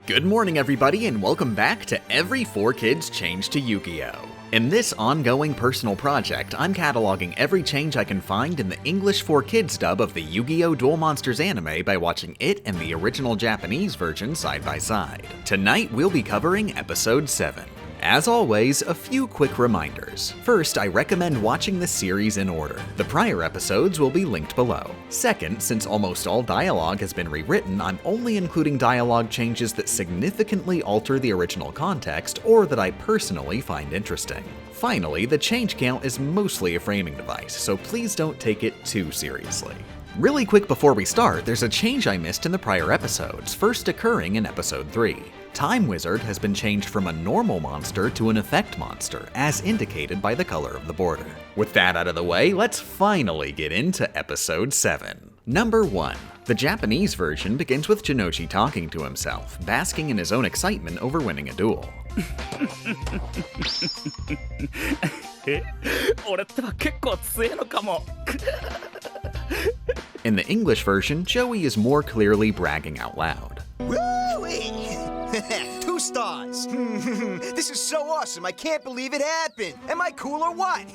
Good morning everybody and welcome back to Every 4Kids Change to Yu-Gi-Oh! In this ongoing personal project, I'm cataloging every change I can find in the English 4Kids dub of the Yu-Gi-Oh! Duel Monsters anime by watching it and the original Japanese version side by side. Tonight we'll be covering episode 7. As always, a few quick reminders. First, I recommend watching the series in order. The prior episodes will be linked below. Second, since almost all dialogue has been rewritten, I'm only including dialogue changes that significantly alter the original context or that I personally find interesting. Finally, the change count is mostly a framing device, so please don't take it too seriously. Really quick before we start, there's a change I missed in the prior episodes, first occurring in episode 3. Time Wizard has been changed from a normal monster to an effect monster, as indicated by the color of the border. With that out of the way, let's finally get into episode 7. Number 1. The Japanese version begins with Jinochi talking to himself, basking in his own excitement over winning a duel. In the English version, Joey is more clearly bragging out loud. Woo-wee! 2 stars! This is so awesome, I can't believe it happened! Am I cool or what?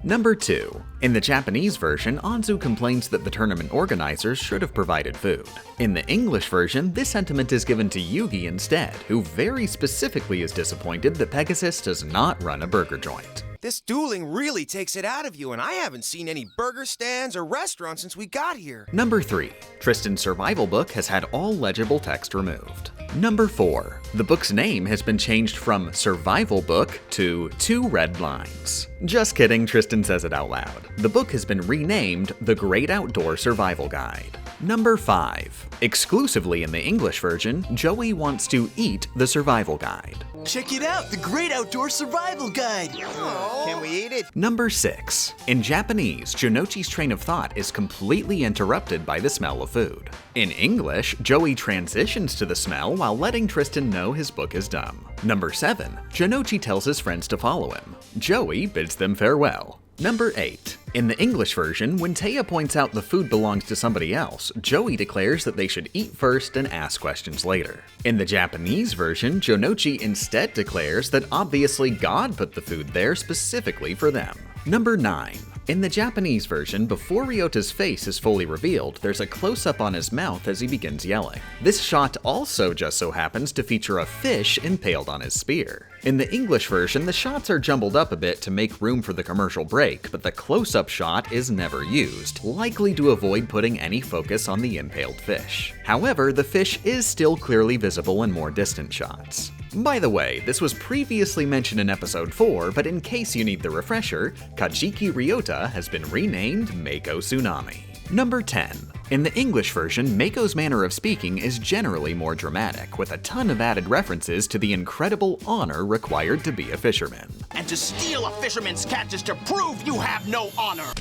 Number 2. In the Japanese version, Anzu complains that the tournament organizers should have provided food. In the English version, this sentiment is given to Yugi instead, who very specifically is disappointed that Pegasus does not run a burger joint. This dueling really takes it out of you, and I haven't seen any burger stands or restaurants since we got here. Number 3. Tristan's survival book has had all legible text removed. Number 4. The book's name has been changed from Survival Book to 2 Red Lines. Just kidding, Tristan says it out loud. The book has been renamed The Great Outdoor Survival Guide. Number 5. Exclusively in the English version, Joey wants to eat the survival guide. Check it out, the Great Outdoor Survival Guide! Aww. Can we eat it? Number 6. In Japanese, Jinochi's train of thought is completely interrupted by the smell of food. In English, Joey transitions to the smell while letting Tristan know his book is dumb. Number 7. Jinochi tells his friends to follow him. Joey bids them farewell. Number 8. In the English version, when Taya points out the food belongs to somebody else, Joey declares that they should eat first and ask questions later. In the Japanese version, Jinochi instead declares that obviously God put the food there specifically for them. Number 9. In the Japanese version, before Ryota's face is fully revealed, there's a close-up on his mouth as he begins yelling. This shot also just so happens to feature a fish impaled on his spear. In the English version, the shots are jumbled up a bit to make room for the commercial break, but the close-up shot is never used, likely to avoid putting any focus on the impaled fish. However, the fish is still clearly visible in more distant shots. By the way, this was previously mentioned in episode 4, but in case you need the refresher, Kajiki Ryota has been renamed Mako Tsunami. Number 10. In the English version, Mako's manner of speaking is generally more dramatic, with a ton of added references to the incredible honor required to be a fisherman. And to steal a fisherman's catch is to prove you have no honor.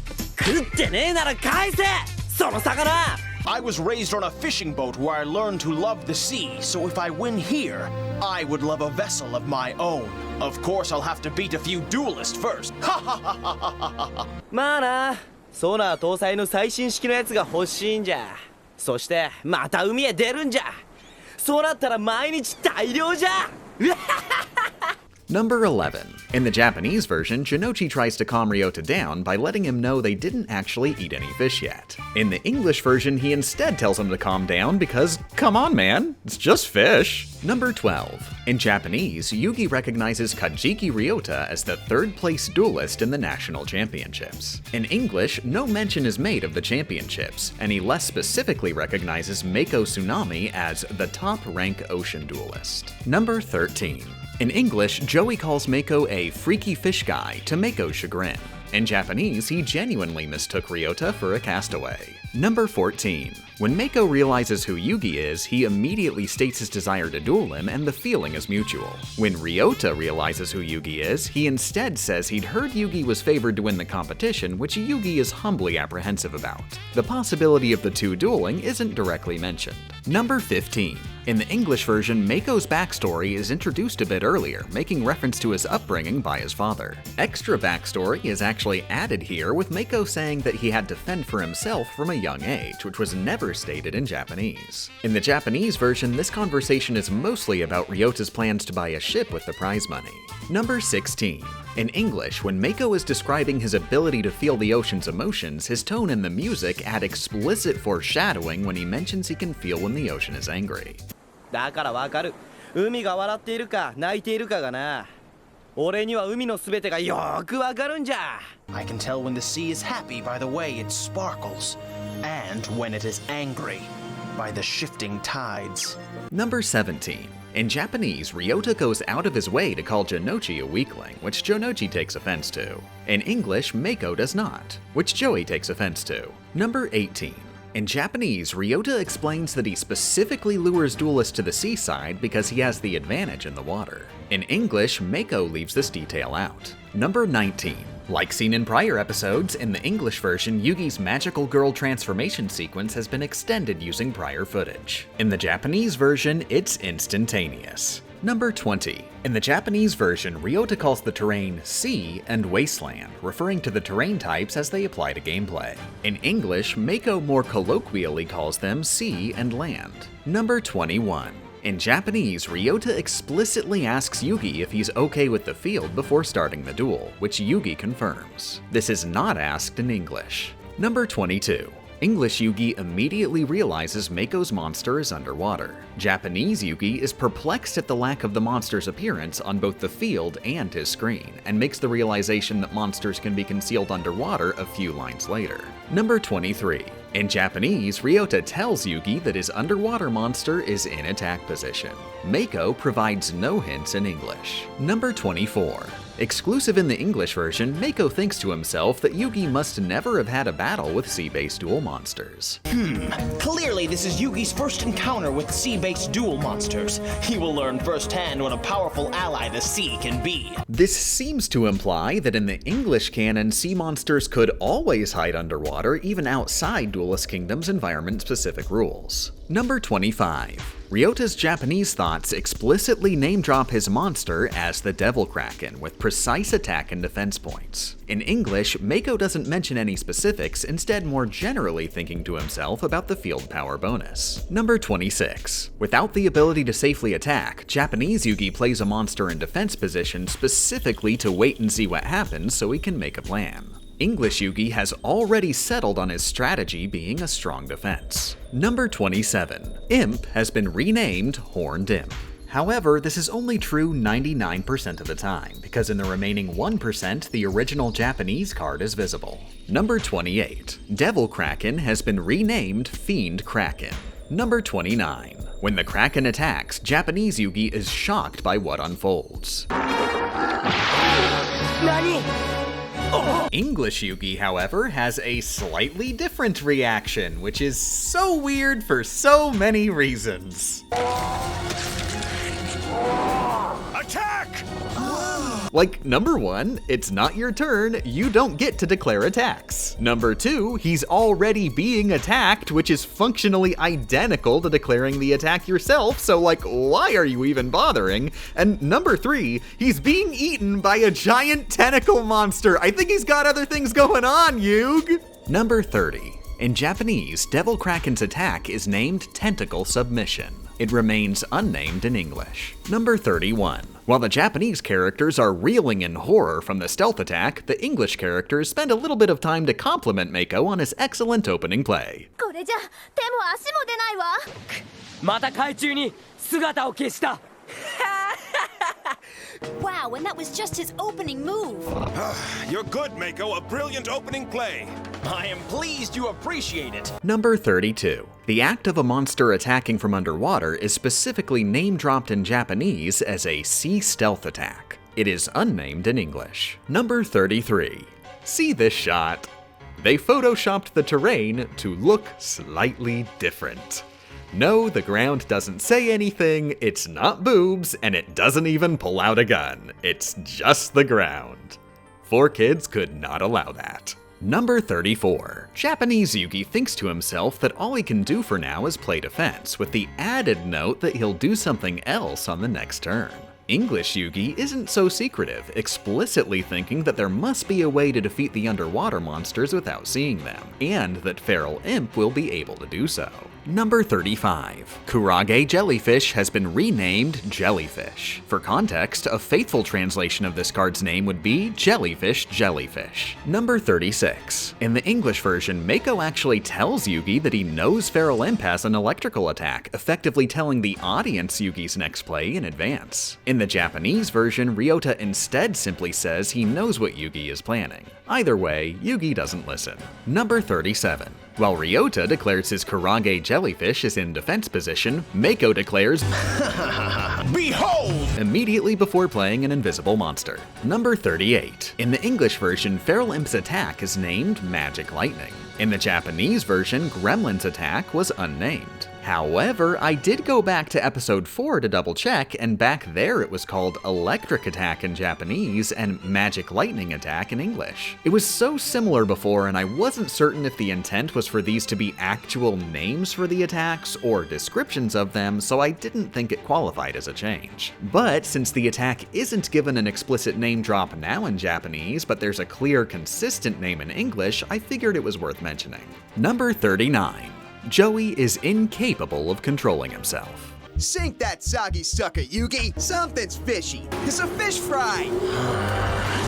I was raised on a fishing boat where I learned to love the sea, so if I win here, I would love a vessel of my own. Of course, I'll have to beat a few duelists first. Ha ha ha ha ha ha ha. まあな、ソナー搭載の最新式のやつが欲しいんじゃ。そしてまた海へ出るんじゃ。そうなったら毎日大漁じゃ。Number 11. In the Japanese version, Jinochi tries to calm Ryota down by letting him know they didn't actually eat any fish yet. In the English version, he instead tells him to calm down because, come on man, it's just fish. Number 12. In Japanese, Yugi recognizes Kajiki Ryota as the 3rd place duelist in the national championships. In English, no mention is made of the championships, and he less specifically recognizes Mako Tsunami as the top rank ocean duelist. Number 13. In English, Joey calls Mako a freaky fish guy to Mako's chagrin. In Japanese, he genuinely mistook Ryota for a castaway. Number 14. When Mako realizes who Yugi is, he immediately states his desire to duel him and the feeling is mutual. When Ryota realizes who Yugi is, he instead says he'd heard Yugi was favored to win the competition, which Yugi is humbly apprehensive about. The possibility of the two dueling isn't directly mentioned. Number 15. In the English version, Mako's backstory is introduced a bit earlier, making reference to his upbringing by his father. Extra backstory is actually added here, with Mako saying that he had to fend for himself from a young age, which was never never stated in Japanese. In the Japanese version, this conversation is mostly about Ryota's plans to buy a ship with the prize money. Number 16. In English, when Mako is describing his ability to feel the ocean's emotions, his tone and the music add explicit foreshadowing when he mentions he can feel when the ocean is angry. だからわかる。海が笑っているか泣いているかがな。俺には海のすべてがよーくわかるんじゃ。I can tell when the sea is happy by the way it sparkles, and when it is angry by the shifting tides. Number 17. In Japanese, Ryota goes out of his way to call Jonochi a weakling, which Jonochi takes offense to. In English, Mako does not, which Joey takes offense to. Number 18. In Japanese, Ryota explains that he specifically lures duelists to the seaside because he has the advantage in the water. In English, Mako leaves this detail out. Number 19. Like seen in prior episodes, in the English version, Yugi's magical girl transformation sequence has been extended using prior footage. In the Japanese version, it's instantaneous. Number 20. In the Japanese version, Ryota calls the terrain sea and wasteland, referring to the terrain types as they apply to gameplay. In English, Mako more colloquially calls them sea and land. Number 21. In Japanese, Ryota explicitly asks Yugi if he's okay with the field before starting the duel, which Yugi confirms. This is not asked in English. Number 22. English Yugi immediately realizes Mako's monster is underwater. Japanese Yugi is perplexed at the lack of the monster's appearance on both the field and his screen, and makes the realization that monsters can be concealed underwater a few lines later. Number 23. In Japanese, Ryota tells Yugi that his underwater monster is in attack position. Mako provides no hints in English. Number 24. Exclusive in the English version, Mako thinks to himself that Yugi must never have had a battle with sea-based duel monsters. Clearly this is Yugi's first encounter with sea-based duel monsters. He will learn firsthand what a powerful ally the sea can be. This seems to imply that in the English canon, sea monsters could always hide underwater, even outside Duelist Kingdom's environment-specific rules. Number 25. Ryota's Japanese thoughts explicitly name-drop his monster as the Devil Kraken, with precise attack and defense points. In English, Mako doesn't mention any specifics, instead more generally thinking to himself about the field power bonus. Number 26. Without the ability to safely attack, Japanese Yugi plays a monster in defense position specifically to wait and see what happens so he can make a plan. English Yugi has already settled on his strategy being a strong defense. Number 27. Imp has been renamed Horned Imp. However, this is only true 99% of the time, because in the remaining 1%, the original Japanese card is visible. Number 28. Devil Kraken has been renamed Fiend Kraken. Number 29. When the Kraken attacks, Japanese Yugi is shocked by what unfolds. Nani? English Yugi, however, has a slightly different reaction, which is so weird for so many reasons. Attack! Like, number 1, it's not your turn, you don't get to declare attacks. Number 2, he's already being attacked, which is functionally identical to declaring the attack yourself, so like, why are you even bothering? And number 3, he's being eaten by a giant tentacle monster. I think he's got other things going on, Yug! Number 30. In Japanese, Devil Kraken's attack is named Tentacle Submission. It remains unnamed in English. Number 31. While the Japanese characters are reeling in horror from the stealth attack, the English characters spend a little bit of time to compliment Mako on his excellent opening play. これじゃ手も足も出ないわ。また海中に姿を消した。Wow, and that was just his opening move. You're good, Mako. A brilliant opening play. I am pleased you appreciate it. Number 32. The act of a monster attacking from underwater is specifically name-dropped in Japanese as a sea stealth attack. It is unnamed in English. Number 33. See this shot? They photoshopped the terrain to look slightly different. No, the ground doesn't say anything, it's not boobs, and it doesn't even pull out a gun. It's just the ground. 4Kids could not allow that. Number 34. Japanese Yugi thinks to himself that all he can do for now is play defense, with the added note that he'll do something else on the next turn. English Yugi isn't so secretive, explicitly thinking that there must be a way to defeat the underwater monsters without seeing them, and that Feral Imp will be able to do so. Number 35. Kurage Jellyfish has been renamed Jellyfish. For context, a faithful translation of this card's name would be Jellyfish Jellyfish. Number 36. In the English version, Mako actually tells Yugi that he knows Feral Imp has an electrical attack, effectively telling the audience Yugi's next play in advance. In the Japanese version, Ryota instead simply says he knows what Yugi is planning. Either way, Yugi doesn't listen. Number 37. While Ryota declares his Kurage Jellyfish is in defense position, Mako declares Behold! immediately before playing an invisible monster. Number 38. In the English version, Feral Imp's attack is named Magic Lightning. In the Japanese version, Gremlin's attack was unnamed. However, I did go back to episode 4 to double check, and back there it was called Electric Attack in Japanese and Magic Lightning Attack in English. It was so similar before, and I wasn't certain if the intent was for these to be actual names for the attacks or descriptions of them, so I didn't think it qualified as a change. But since the attack isn't given an explicit name drop now in Japanese, but there's a clear, consistent name in English, I figured it was worth mentioning. Number 39. Joey is incapable of controlling himself. Sink that soggy sucker, Yugi. Something's fishy. It's a fish fry.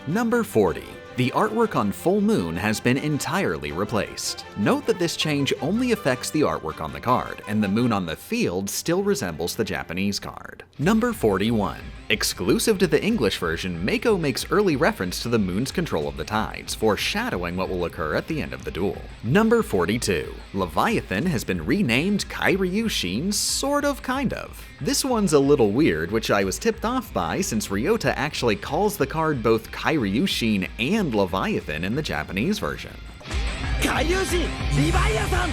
Number 40. The artwork on Full Moon has been entirely replaced. Note that this change only affects the artwork on the card, and the moon on the field still resembles the Japanese card. Number 41. Exclusive to the English version, Mako makes early reference to the moon's control of the tides, foreshadowing what will occur at the end of the duel. Number 42. Leviathan has been renamed Kairyushin, sort of, kind of. This one's a little weird, which I was tipped off by since Ryota actually calls the card both Kairyushin and Leviathan in the Japanese version. Kairyushin! Leviathan!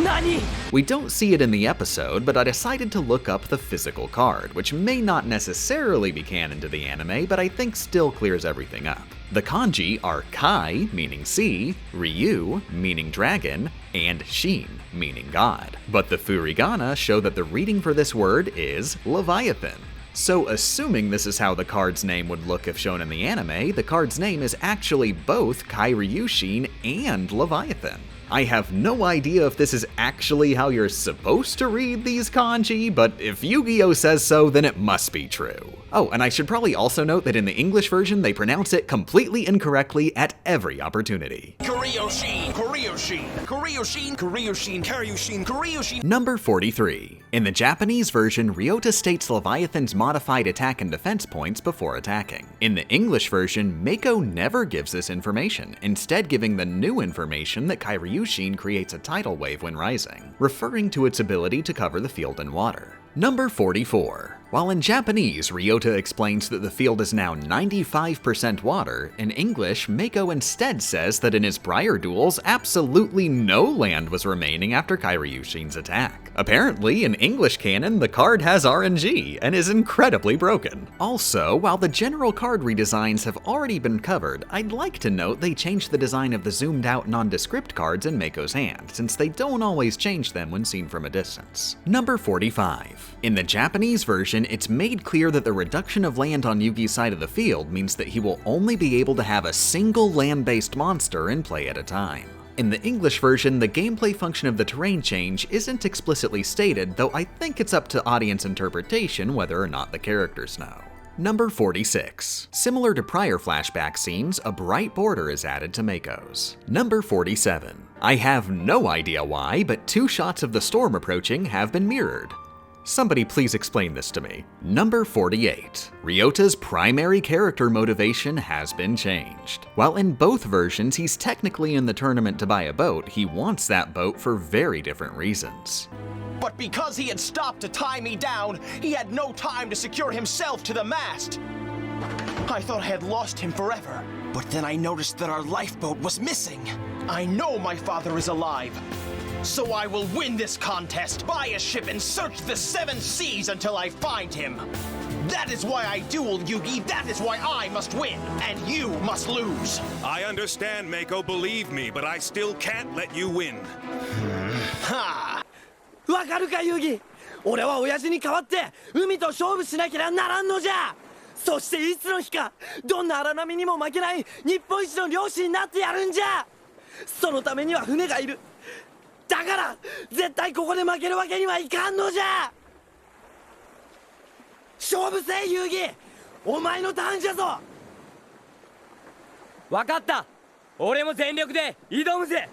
Nani? We don't see it in the episode, but I decided to look up the physical card, which may not necessarily be canon to the anime, but I think still clears everything up. The kanji are Kai, meaning sea, Ryu, meaning dragon, and Shin, meaning god. But the furigana show that the reading for this word is Leviathan. So assuming this is how the card's name would look if shown in the anime, the card's name is actually both Kairyushin and Leviathan. I have no idea if this is actually how you're supposed to read these kanji, but if Yu-Gi-Oh! Says so, then it must be true. Oh, and I should probably also note that in the English version, they pronounce it completely incorrectly at every opportunity. Kairyushin! Kairyushin! Kairyushin! Kairyushin! Kairyushin! Kairyushin! Number 43. In the Japanese version, Ryota states Leviathan's modified attack and defense points before attacking. In the English version, Mako never gives this information, instead giving the new information that Kairyushin creates a tidal wave when rising, referring to its ability to cover the field in water. Number 44. While in Japanese, Ryota explains that the field is now 95% water, in English, Mako instead says that in his prior duels, absolutely no land was remaining after Kairyushin's attack. Apparently, in English canon, the card has RNG and is incredibly broken. Also, while the general card redesigns have already been covered, I'd like to note they changed the design of the zoomed out nondescript cards in Mako's hand, since they don't always change them when seen from a distance. Number 45. In the Japanese version, it's made clear that the reduction of land on Yugi's side of the field means that he will only be able to have a single land-based monster in play at a time. In the English version, the gameplay function of the terrain change isn't explicitly stated, though I think it's up to audience interpretation whether or not the characters know. Number 46. Similar to prior flashback scenes, a bright border is added to Mako's. Number 47. I have no idea why, but 2 shots of the storm approaching have been mirrored. Somebody please explain this to me. Number 48. Ryota's primary character motivation has been changed. While in both versions he's technically in the tournament to buy a boat, he wants that boat for very different reasons. But because he had stopped to tie me down, he had no time to secure himself to the mast. I thought I had lost him forever, but then I noticed that our lifeboat was missing. I know my father is alive. So I will win this contest, buy a ship, and search the 7 seas until I find him. That is why I duel, Yugi. That is why I must win, and you must lose. I understand, Mako, believe me, but I still can't let you win. Ha! わかるかユギ、俺は親父に代わって海と勝負しなきゃならんのじゃ。そしていつの日かどんな荒波にも負けない日本一の漁師になってやるんじゃ。そのためには船がいる。だから絶対ここで負けるわけにはいかんのじゃ。勝負せいユギ、お前のターンじゃぞ。わかった、俺も全力で挑むぜ。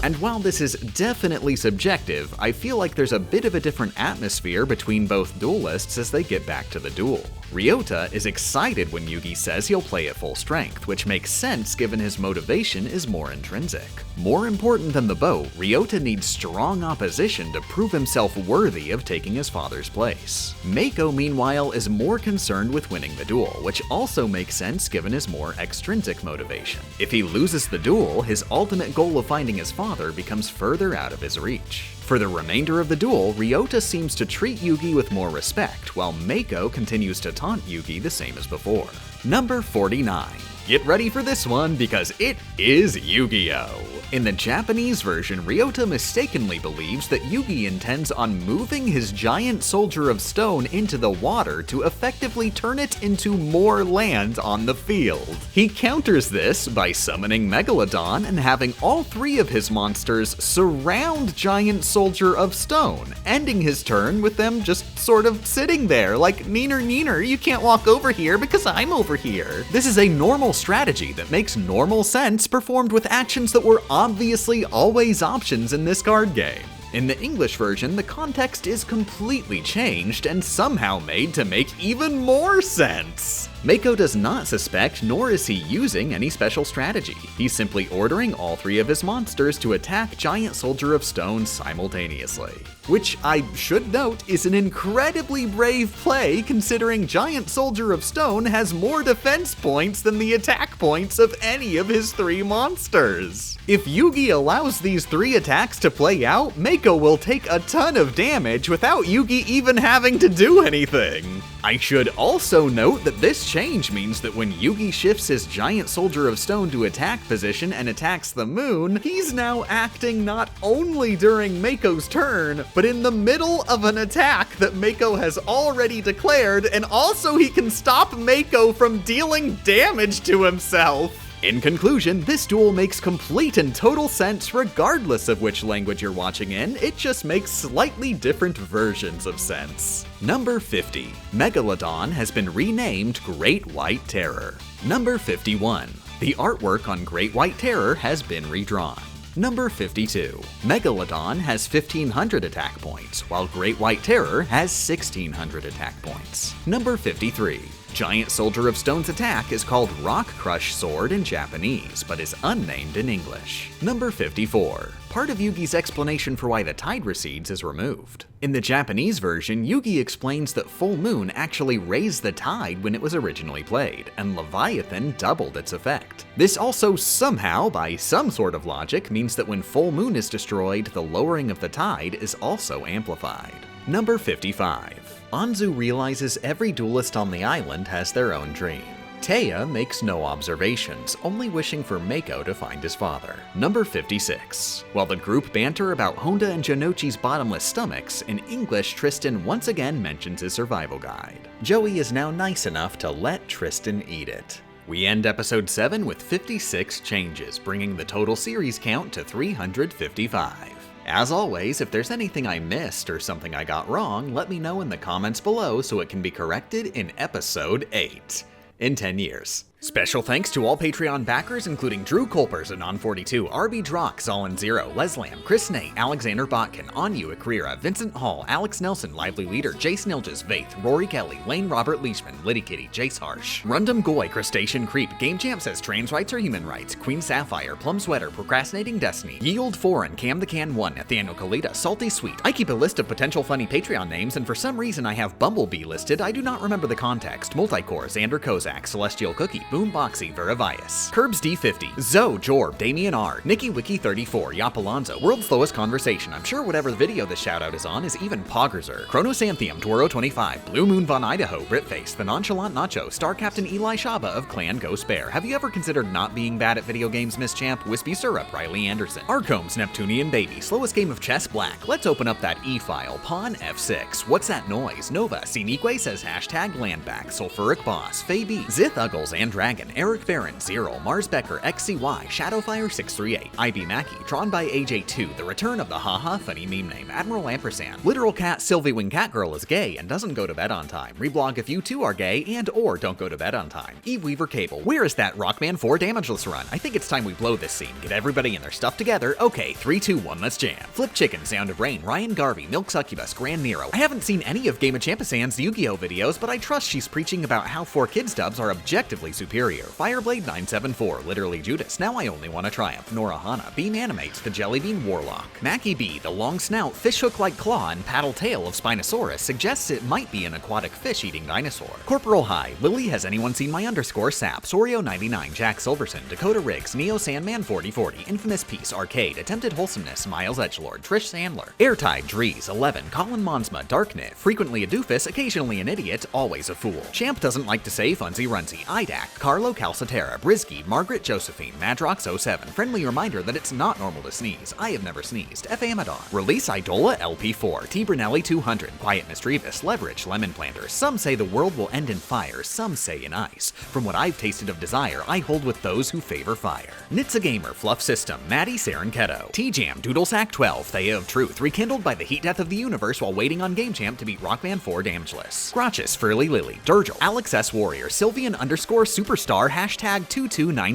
And while this is definitely subjective, I feel like there's a bit of a different atmosphere between both duelists as they get back to the duel. Ryota is excited when Yugi says he'll play at full strength, which makes sense given his motivation is more intrinsic. More important than the bow, Ryota needs strong opposition to prove himself worthy of taking his father's place. Mako, meanwhile, is more concerned with winning the duel, which also makes sense given his more extrinsic motivation. If he loses the duel, his ultimate goal of finding his father becomes further out of his reach. For the remainder of the duel, Ryota seems to treat Yugi with more respect, while Mako continues to taunt Yugi the same as before. Number 49. Get ready for this one because it is Yu-Gi-Oh! In the Japanese version, Ryota mistakenly believes that Yugi intends on moving his giant soldier of stone into the water to effectively turn it into more land on the field. He counters this by summoning Megalodon and having all three of his monsters surround giant soldier of stone, ending his turn with them just sort of sitting there like, "Neener, neener, you can't walk over here because I'm over here." This is a normal strategy that makes normal sense performed with actions that were obviously always options in this card game. In the English version, the context is completely changed and somehow made to make even more sense. Mako does not suspect, nor is he using any special strategy. He's simply ordering all three of his monsters to attack Giant Soldier of Stone simultaneously. Which I should note is an incredibly brave play considering Giant Soldier of Stone has more defense points than the attack points of any of his three monsters. If Yugi allows these three attacks to play out, Mako will take a ton of damage without Yugi even having to do anything. I should also note that this change means that when Yugi shifts his Giant Soldier of Stone to attack position and attacks the moon, he's now acting not only during Mako's turn, but in the middle of an attack that Mako has already declared, and also he can stop Mako from dealing damage to himself. In conclusion, this duel makes complete and total sense regardless of which language you're watching in, it just makes slightly different versions of sense. Number 50. Megalodon has been renamed Great White Terror. Number 51. The artwork on Great White Terror has been redrawn. Number 52. Megalodon has 1500 attack points, while Great White Terror has 1600 attack points. Number 53. Giant Soldier of Stone's attack is called Rock Crush Sword in Japanese, but is unnamed in English. Number 54. Part of Yugi's explanation for why the tide recedes is removed. In the Japanese version, Yugi explains that full moon actually raised the tide when it was originally played, and Leviathan doubled its effect. This also somehow, by some sort of logic, means that when full moon is destroyed, the lowering of the tide is also amplified. Number 55. Anzu realizes every duelist on the island has their own dream. Taya makes no observations, only wishing for Mako to find his father. Number 56. While the group banter about Honda and Janochi's bottomless stomachs, in English Tristan once again mentions his survival guide. Joey is now nice enough to let Tristan eat it. We end episode 7 with 56 changes, bringing the total series count to 355. As always, if there's anything I missed or something I got wrong, let me know in the comments below so it can be corrected in episode 8. In 10 years. Special thanks to all Patreon backers, including Drew Kolpers, Anon42, RB Drock, Zolin Zero, Leslam, Chris Nate, Alexander Botkin, Anu Akrira, Vincent Hall, Alex Nelson, Lively Leader, Jace Nilges, Vaith, Rory Kelly, Lane Robert Leishman, Liddy Kitty, Jace Harsh, Rundum Goy, Crustacean Creep, Game Champ says trans rights are human rights, Queen Sapphire, Plum Sweater, Procrastinating Destiny, Yield Foreign, Cam the Can 1, Nathaniel Kalita, Salty Sweet. I keep a list of potential funny Patreon names, and for some reason I have Bumblebee listed. I do not remember the context. Multicore, Xander Kozak, Celestial Cookie, Boomboxy Veravias, Curbs D50, Zoe, Jorb, Damian R, Nikki Wiki 34, Yop Alonzo, World's Slowest Conversation. I'm sure whatever video the shoutout is on is even Poggerzer, Chronosanthium, Toro 25, Blue Moon Von Idaho, Britface, The Nonchalant Nacho, Star Captain Eli Shaba of Clan Ghost Bear. Have you ever considered not being bad at video games, Miss Champ? Wispy Syrup, Riley Anderson, Arcombs, Neptunian Baby, Slowest Game of Chess Black. Let's open up that e-file, Pawn F6. What's that noise? Nova, Sinique says hashtag landback, Sulfuric Boss, Faye Zith Uggles and Dragon, Eric Barron, Zero, Mars Becker, XCY, Shadowfire 638, IB Mackey, drawn by AJ2, the return of the haha funny meme name, Admiral Ampersand, Literal Cat, Sylvie Wing Catgirl is gay and doesn't go to bed on time. Reblog if you too are gay and or don't go to bed on time. Eve Weaver Cable, where is that Rockman 4 damageless run? I think it's time we blow this scene. Get everybody and their stuff together. Okay, 3, 2, 1, let's jam. Flip Chicken, Sound of Rain, Ryan Garvey, Milk Succubus, Grand Nero. I haven't seen any of Game of Champisan's Yu-Gi-Oh videos, but I trust she's preaching about how 4Kids dubs are objectively superior. Fireblade 974, literally Judas, now I only want to triumph. Nora Hana, Beam Animates, the Jellybean Warlock. Mackie B, the long snout, fishhook-like claw, and paddle tail of Spinosaurus suggests it might be an aquatic fish-eating dinosaur. Corporal High, Lily, has anyone seen my underscore sap? Sorio99, Jack Silverson, Dakota Riggs, Neo Sandman 4040, Infamous Peace, Arcade, Attempted Wholesomeness, Miles Edgelord, Trish Sandler, Airtide, Drees, 11, Colin Monsma, Darknit, frequently a doofus, occasionally an idiot, always a fool. Champ doesn't like to say Funzy Runzy, Idak, Carlo Calcitera, Brisky, Margaret Josephine, Madrox07, friendly reminder that it's not normal to sneeze. I have never sneezed. F. Amadon. Release Idola LP4, T. Brunelli 200, Quiet Mischievous, Leverage, Lemon Planter. Some say the world will end in fire, some say in ice. From what I've tasted of desire, I hold with those who favor fire. Nitsa Gamer, Fluff System, Maddie Saren Keto, T-Jam, Doodlesack 12, Thea of Truth, rekindled by the heat death of the universe while waiting on Game Champ to beat Rockman 4 damageless. Scrotchus, Furly Lily, Durgel, Alex S. Warrior, Sylvian underscore superstar, hashtag 2290.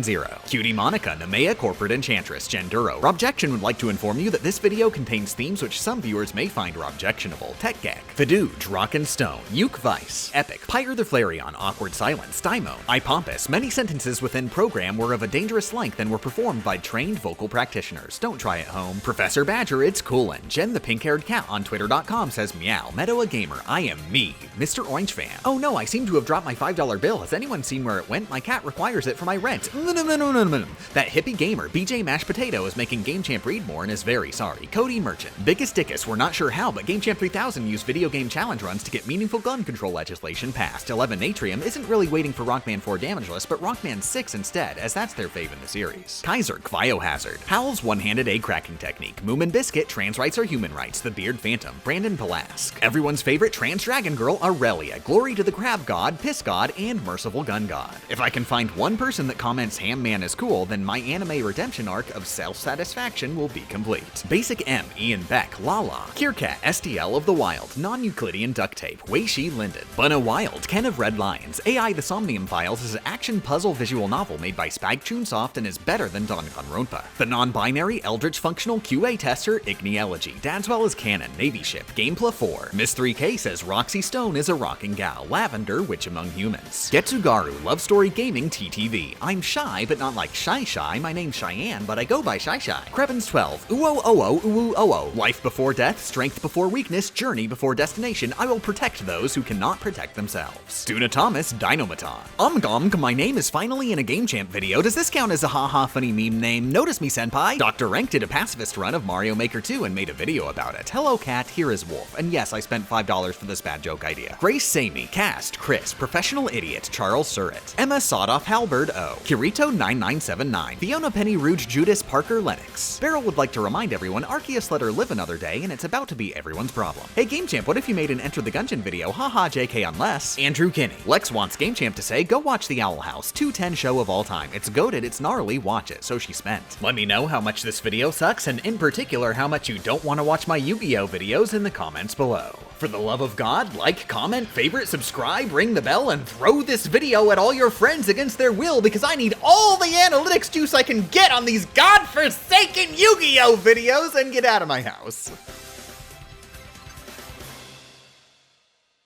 Cutie Monica, Nemea Corporate Enchantress, Genduro. Robjection would like to inform you that this video contains themes which some viewers may find objectionable. Tech Gag, Fidooge, Rock and Stone, Uke Vice, Epic, Pyre the Flareon, Awkward Silence, Stymone, iPompous. Many sentences within program were of a dangerous length and were performed by trained vocal practitioners. Don't try at home. Professor Badger, it's coolin'. Jen the pink-haired cat on twitter.com says meow. Meadow a gamer, I am me. Mr. Orange Fan. Oh no, I seem to have dropped my $5 bill. Has anyone seen where it went? My cat requires it for my rent. That hippie gamer, BJ Mashed Potato, is making Game Champ read more and is very sorry. Cody Merchant. Biggest Dickus, we're not sure how, but Game Champ 3000 used video game challenge runs to get meaningful gun control legislation passed. 11 Natrium isn't really waiting for Rockman 4 damageless, but Rockman 6 instead, as that's their fave in the series. Kaiser, Biohazard. Howl's one-handed egg cracking technique. Moomin Biscuit, trans rights are human rights. The Beard Phantom. Brandon Palask. Everyone's favorite trans dragon girl, Aurelia. Glory to the Crab God, Piss God, and Merciful Gun God. If I can find one person that comments Ham Man is cool, then my anime redemption arc of self-satisfaction will be complete. Basic M, Ian Beck, Lala. Kierkat, STL of the Wild. Non-Euclidean Duct Tape. Weishi Linden. Bunna Wild, Ken of Red Lions. AI The Somnium Files is an action puzzle visual novel made by Spag Chunsoft and is better than Danganronpa. The non-binary Eldritch Functional QA Tester, Igneology. Dadswell is Canon, Navy Ship, Gamepla 4. Miss 3K says Roxy Stone is a rocking gal. Lavender, Witch Among Humans. Getsugaru, Love Story Gaming TTV. I'm shy, but not like Shy. My name's Cheyenne, but I go by Shy. Krebins 12. Uo. Life before death, strength before weakness, journey before destination. I will protect those who cannot protect themselves. Duna Thomas, Dinomaton. My name is finally in a Game Champ video. Does this count as a haha funny meme name? Notice me, senpai. Dr. Rank did a pacifist run of Mario Maker 2 and made a video about it. Hello cat, here is Wolf. And yes, I spent $5 for this bad joke idea. Grace Samey, Cast, Chris, Professional Idiot, Charles Surratt, Emma Sawdoff Halberd O, Kirito 9979, Fiona Penny Rouge Judas Parker Lennox. Beryl would like to remind everyone Arceus let her live another day and it's about to be everyone's problem. Hey Game Champ, what if you made an Enter the Gungeon video? Haha JK unless. Andrew Kinney. Lex wants Game Champ to say, go watch the Owl House, 210 show of all time. It's goated, it's gnarly, watch it. So she spent. Let me know how much this video sucks and in particular how much you don't want to watch my Yu-Gi-Oh videos in the comments below. For the love of God, like, comment, favorite, subscribe, ring the bell, and throw this video at all your friends against their will because I need all the analytics juice I can get on these godforsaken Yu-Gi-Oh videos and get out of my house.